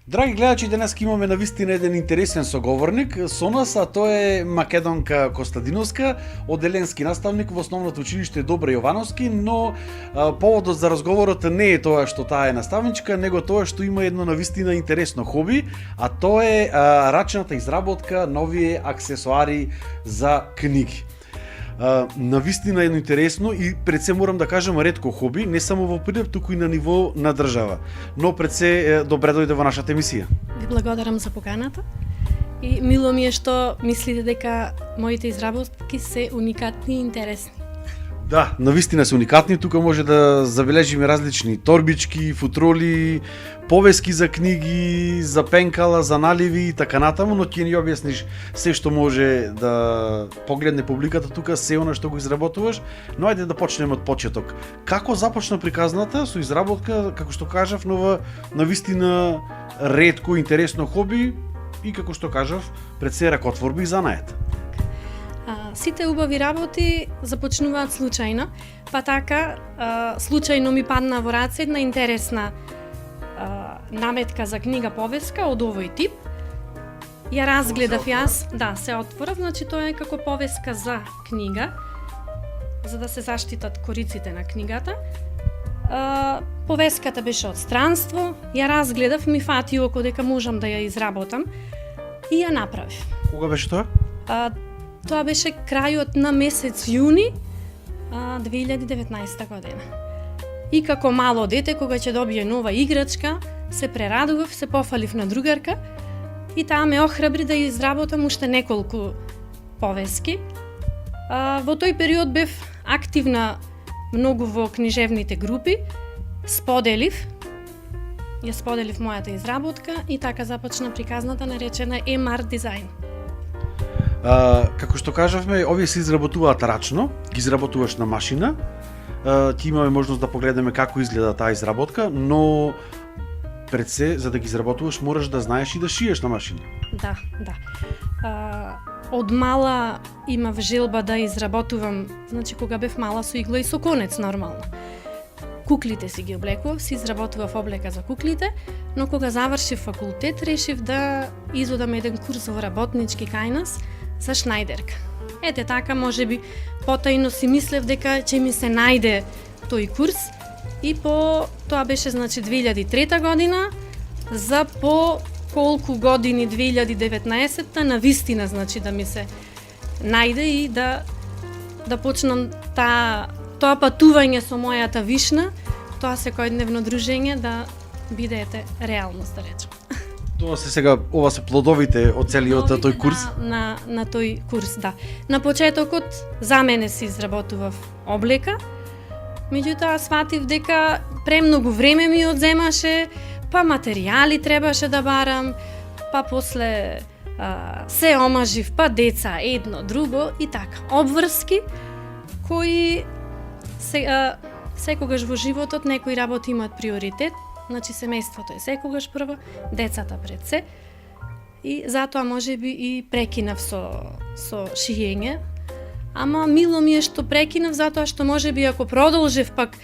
Драги гледачи, денес имаме навистина еден интересен соговорник со нас, а тоа е Македонка Костадиновска, оделенски наставник во основното училиште Добра Јовановски, но поводот за разговорот не е тоа што таа е наставничка, него тоа што има едно навистина интересно хоби, а тоа е рачната изработка на овие аксесуари за книги. Навистина едно интересно и пред се морам да кажам ретко хоби, не само во Прилеп, туку и на ниво на држава. Но пред се добре дојде во нашата емисија. Ви благодарам за поканата и мило ми е што мислите дека моите изработки се уникатни и интересни. Да, навистина се уникатни, тука може да забележиме различни торбички, футроли, повески за книги, за пенкала, за наливи и така натаму, но ќе ни објасниш се што може да погледне публиката тука, се она што го изработуваш, но ајде да почнеме од почеток. Како започна приказната со изработка, како што кажав, нова навистина ретко интересно хоби и како што кажав, пред се ракотворби и занает. Сите убави работи започнуваат случајно, па така случајно ми падна во раце една интересна наметка за книга повеска од овој тип. Ја разгледав јас, да, се отворав, значи тоа е како повеска за книга, за да се заштитат кориците на книгата. Повеската беше од странство, ја разгледав, ми фати око дека можам да ја изработам и ја направив. Кога беше тоа? Тоа беше крајот на месец јуни 2019 година. И како мало дете, кога ќе добие нова играчка, се прерадував, се пофалив на другарка и таа ме охрабри да ја изработам уште неколку повески. Во тој период бев активна многу во книжевните групи, ја споделив мојата изработка и така започна приказната наречена MR дизајн. Како што кажавме, овие се изработуваат рачно, ги изработуваш на машина. Ти имаме можност да погледнеме како изгледа таа изработка, но пред се, за да ги изработуваш, мораш да знаеш и да шиеш на машина. Да. Од мала имав желба да изработувам, значи кога бев мала со игла и со конец нормално. Куклите си ги облекував, си изработував облека за куклите, но кога завршив факултет, решив да изодам еден курс во работнички кај нас за шнајдерка. Ете така, можеби потајно си мислев дека ќе ми се најде тој курс и по тоа беше значи 2003 година, за по колку години 2019 на вистина значи да ми се најде и да почнам тоа патување со мојата вишна, тоа секојдневно дружење да биде реалност, да речем. Тоа се сега, ова се плодовите од целиот тој курс? На тој курс, да. На почетокот за мене си изработував облека, меѓутоа сватив дека премногу време ми одземаше, па материјали требаше да барам, па после се омажив, па деца, едно, друго и така. Обврски кои секогаш во животот некои работи имаат приоритет, значи семејството е секогаш прво, децата пред се, и затоа можеби и прекинав со шиење, ама мило ми е што прекинав затоа што можеби ако продолжив пак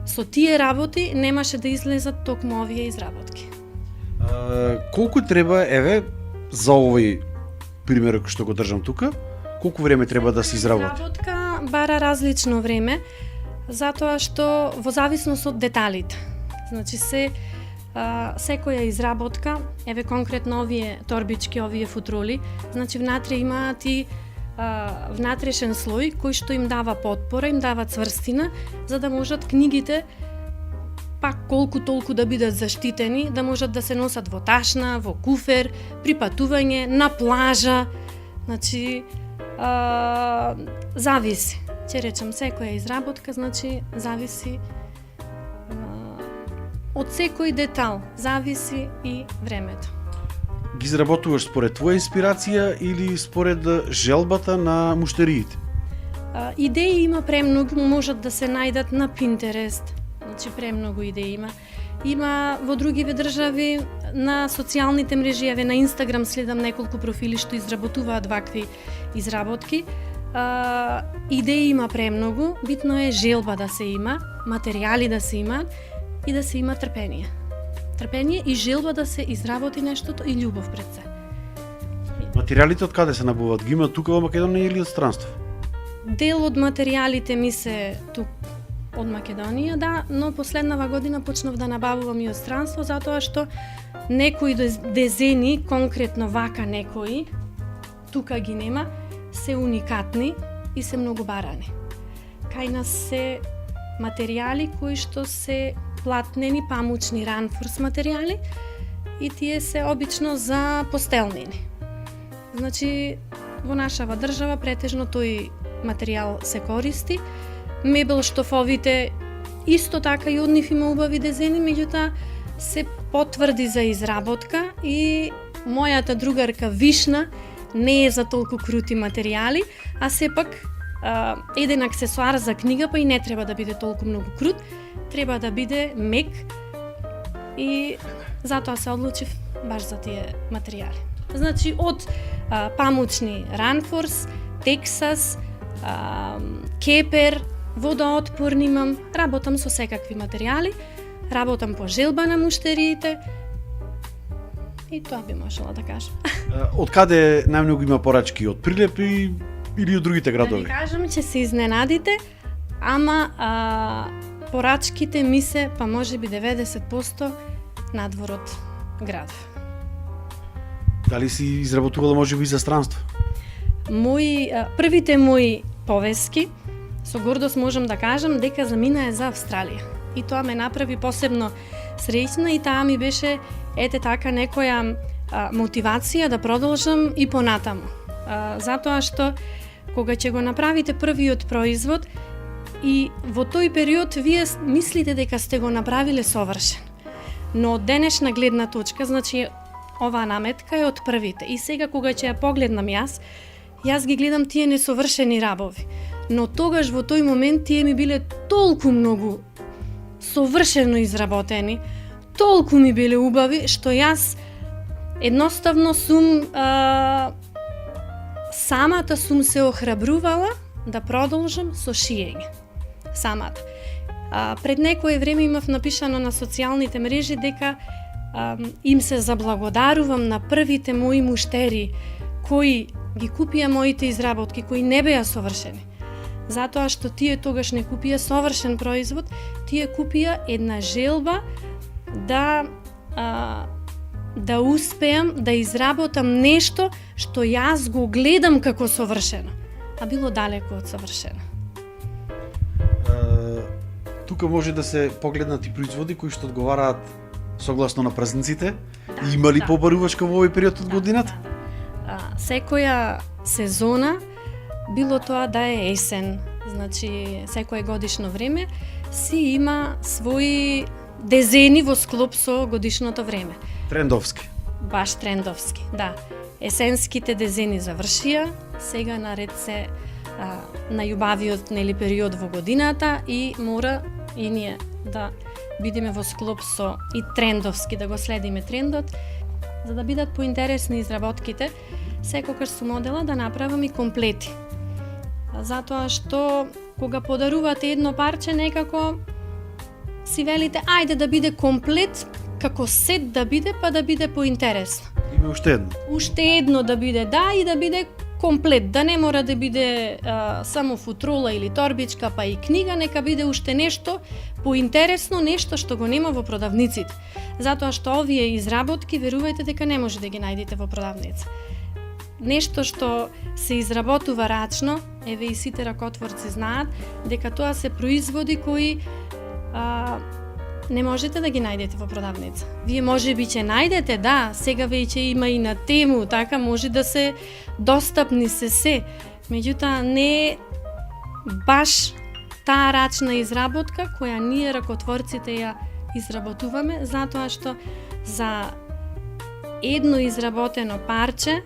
со тие работи, немаше да излезат токму овие изработки. Колку треба, за овој пример што го држам тука, колку време треба да се изработи? Изработка бара различно време, затоа што во зависност од деталите. Значи секоја изработка, конкретно овие торбички, овие футроли, значи внатре имаат и внатрешен слој кој што им дава потпора, им дава цврстина, за да можат книгите пак колку толку да бидат заштитени, да можат да се носат во ташна, во куфер, при патување, на плажа. Значи зависи. Ќе речем секоја изработка, значи зависи од секој детал, зависи и времето. Ги изработуваш според твоја инспирација или според желбата на муштериите? Идеи има премногу, можат да се најдат на Pinterest, значи премногу идеи има. Има во другиве држави на социјалните мрежи, на Инстаграм следам неколку профили што изработуваат вакви изработки. Идеи има премногу, битно е желба да се има, материјали да се имаат и да се има трпение. трпение и желба да се изработи нештото и љубов пред се. Материјалите од каде се набуваат? Ги има тука во Македонија или од странство? Дел од материјалите ми се тук од Македонија, да, но последнава година почнав да набавувам и од странство, затоа што некои дезени, конкретно вака некои, тука ги нема, се уникатни и се многу барани. Кај нас се материјали кои што се платнени, памучни ранфорс материјали и тие се обично за постелнини. Значи, во нашава држава претежно тој материјал се користи. Мебел штофовите исто така и од нив има убави дезени, меѓутоа се потврди за изработка и мојата другарка Вишна не е за толку крути материјали, а сепак еден аксесуар за книга па и не треба да биде толку многу крут, треба да биде мек и затоа се одлучив баш за тие материјали. Значи од памучни ранфорс, тексас, кепер, водоотпорни имам, работам со секакви материјали, работам по желба на муштериите и тоа би можела да кажам. Од каде најмногу има порачки? Од Прилеп или од другите Да градови? ви кажам, че се изненадите, ама порачките ми се, па може би 90% надвор од градов. Дали си изработувала може би за странство? Првите мои повески, со гордост можам да кажам дека заминаа за Австралија. И тоа ме направи посебно среќна и таа ми беше ете така некоја мотивација да продолжам и понатаму. Затоа што кога ќе го направите првиот производ и во тој период вие мислите дека сте го направиле совршен. Но од денешна гледна точка, значи оваа наметка е од првите. И сега кога ќе ја погледнам јас ги гледам тие несовршени рабови. Но тогаш во тој момент тие ми биле толку многу совршено изработени, толку ми биле убави, што јас едноставно сум самата сум се охрабрувала да продолжам со шиење. Самата. Пред некое време имав напишано на социјалните мрежи дека им се заблагодарувам на првите мои муштери кои ги купија моите изработки, кои не беа совршени. Затоа што тие тогаш не купија совршен производ, тие купија една желба да успеам да изработам нешто што јас го гледам како совршено, а било далеко од совршено. Тука може да се погледнат и производи кои што одговараат согласно на празниците. Има ли побарувачка во овој период од годината? Секоја сезона, било тоа да е есен, значи секое годишно време, си има своји дезени во склоп со годишното време. Трендовски. Баш трендовски, да. Есенските дезени завршија, сега наред се најубавиот период во годината и мора и ние да бидеме во склоп со и трендовски, да го следиме трендот, за да бидат поинтересни изработките, секогаш сум одела да направам и комплети. Затоа што кога подарувате едно парче, некако си велите ајде да биде комплет, како сет да биде, па да биде поинтересно. Има уште едно. Уште едно да биде, да, и да биде комплет, да не мора да биде само футрола или торбичка, па и книга, нека биде уште нешто поинтересно, нешто што го нема во продавниците. Затоа што овие изработки, верувајте дека не може да ги најдете во продавница. Нешто што се изработува рачно, еве и сите ракотворци знаат, дека тоа се производи кои не можете да ги најдете во продавница. Вие може би ќе најдете, да, сега веќе има и на тему, така може да се достапни се. Меѓутоа не баш таа рачна изработка која ние ракотворците ја изработуваме, затоа што за едно изработено парче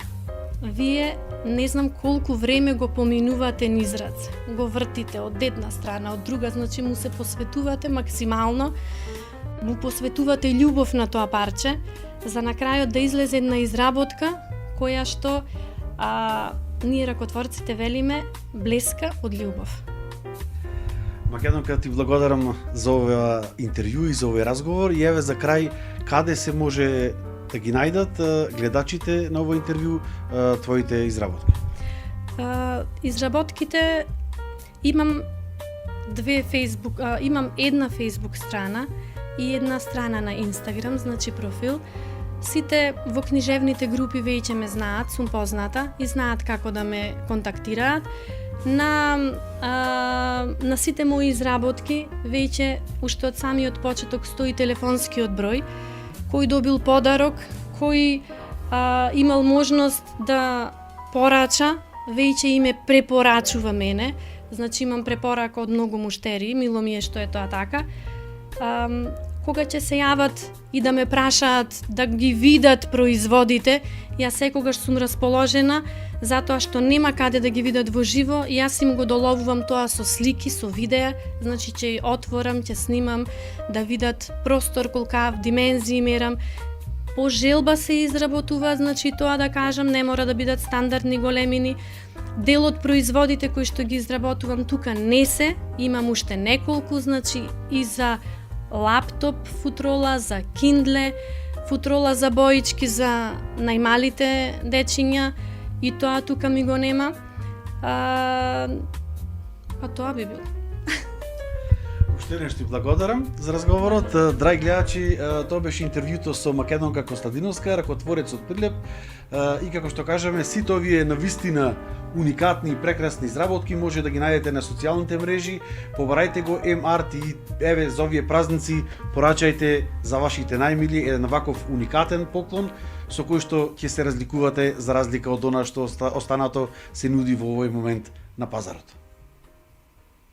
вие не знам колку време го поминувате низ раце. Го вртите од една страна, од друга, значи му се посветувате максимално, му посветувате љубов на тоа парче, за на крајот да излезе една изработка која што ние ракотворците велиме блеска од љубов. Македонка, ти благодарам за ова интервју и за овој разговор. И еве за крај, каде се може да ги најдат гледачите на овој интервју твоите изработки? Изработките имам имам една Facebook страна и една страна на Instagram, значи профил. Сите во книжевните групи веќе ме знаат, сум позната и знаат како да ме контактираат. На сите мои изработки веќе уште од самиот почеток стои телефонскиот број, кој добил подарок, кој имал можност да порача, веќе име препорачува мене. Значи имам препорака од многу муштери, мило ми е што е тоа така. Кога ќе се јават и да ме прашаат да ги видат производите, јас секогаш сум расположена, затоа што нема каде да ги видат во живо, и јас им го доловувам тоа со слики, со видеа, значи ќе отворам, ќе снимам, да видат простор колкав, димензии мерам. По желба се изработува, значи тоа да кажам, не мора да бидат стандардни големини. Дел од производите кои што ги изработувам тука не се, имам уште неколку, значи и за лаптоп футрола, за Kindle, футрола за боички за најмалите дечиња, и тоа тука ми го нема. Тоа би било. Уште еднаш ти благодарам за разговорот. Драги гледачи, тоа беше интервјуто со Македонка Костадиновска, ракотворец од Придлеп. И како што кажаме, сите овие навистина уникатни и прекрасни изработки може да ги најдете на социјалните мрежи. Побарајте го МАрт и еве за овие празници порачајте за вашите најмили еден ваков уникатен поклон со кој што ќе се разликувате за разлика од она што останато се нуди во овој момент на пазарот.